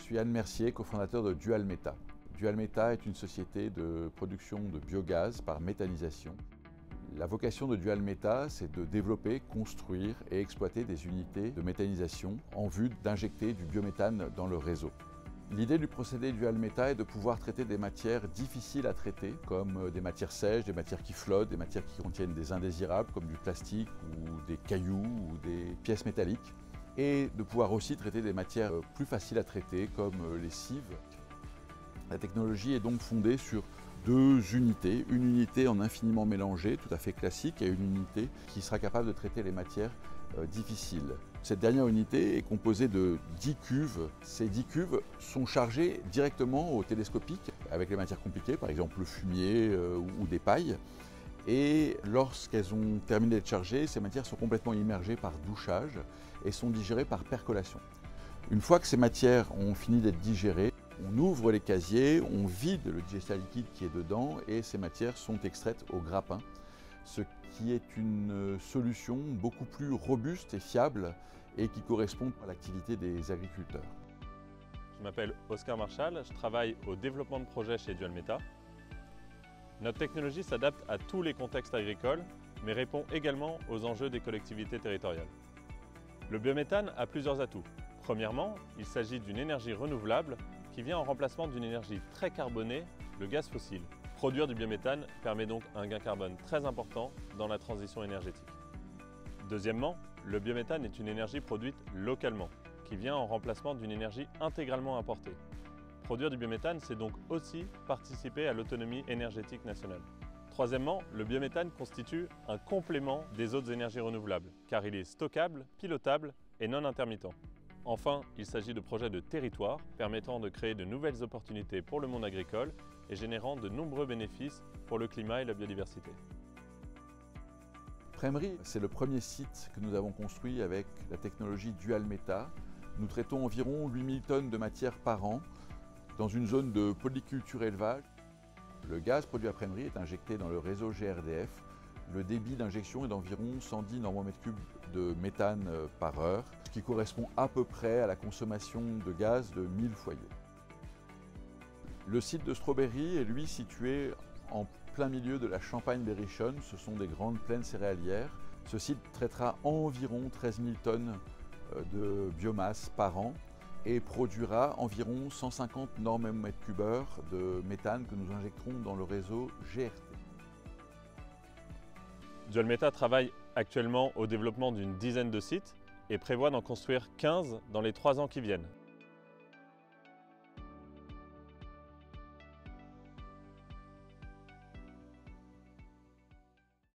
suis Anne Mercier, cofondateur de Dualmeta. Dualmeta est une société de production de biogaz par méthanisation. La vocation de Dualmeta, c'est de développer, construire et exploiter des unités de méthanisation en vue d'injecter du biométhane dans le réseau. L'idée du procédé Dualmeta est de pouvoir traiter des matières difficiles à traiter, comme des matières sèches, des matières qui flottent, des matières qui contiennent des indésirables, comme du plastique ou des cailloux ou des pièces métalliques, et de pouvoir aussi traiter des matières plus faciles à traiter, comme les cives. La technologie est donc fondée sur deux unités, une unité en infiniment mélangé, tout à fait classique, et une unité qui sera capable de traiter les matières difficiles. Cette dernière unité est composée de 10 cuves. Ces 10 cuves sont chargées directement au télescopique avec les matières compliquées, par exemple le fumier ou des pailles. Et lorsqu'elles ont terminé d'être chargées, ces matières sont complètement immergées par douchage et sont digérées par percolation. Une fois que ces matières ont fini d'être digérées, on ouvre les casiers, on vide le digestat liquide qui est dedans et ces matières sont extraites au grappin, ce qui est une solution beaucoup plus robuste et fiable et qui correspond à l'activité des agriculteurs. Je m'appelle Oscar Marchal, je travaille au développement de projets chez Dualmeta. Notre technologie s'adapte à tous les contextes agricoles, mais répond également aux enjeux des collectivités territoriales. Le biométhane a plusieurs atouts. Premièrement, il s'agit d'une énergie renouvelable qui vient en remplacement d'une énergie très carbonée, le gaz fossile. Produire du biométhane permet donc un gain carbone très important dans la transition énergétique. Deuxièmement, le biométhane est une énergie produite localement, qui vient en remplacement d'une énergie intégralement importée. Produire du biométhane, c'est donc aussi participer à l'autonomie énergétique nationale. Troisièmement, le biométhane constitue un complément des autres énergies renouvelables, car il est stockable, pilotable et non intermittent. Enfin, il s'agit de projets de territoire permettant de créer de nouvelles opportunités pour le monde agricole et générant de nombreux bénéfices pour le climat et la biodiversité. Praimerie, c'est le premier site que nous avons construit avec la technologie Dualmeta. Nous traitons environ 8000 tonnes de matière par an dans une zone de polyculture élevage. Le gaz produit à Praimerie est injecté dans le réseau GRDF. Le débit d'injection est d'environ 110 normomètres cubes de méthane par heure, ce qui correspond à peu près à la consommation de gaz de 1000 foyers. Le site de Strawberry est lui situé en plein milieu de la Champagne-Berrichonne. Ce sont des grandes plaines céréalières. Ce site traitera environ 13 000 tonnes de biomasse par an et produira environ 150 normomètres cubes de méthane que nous injecterons dans le réseau GRT. Dualmeta travaille actuellement au développement d'une dizaine de sites et prévoit d'en construire 15 dans les 3 ans qui viennent.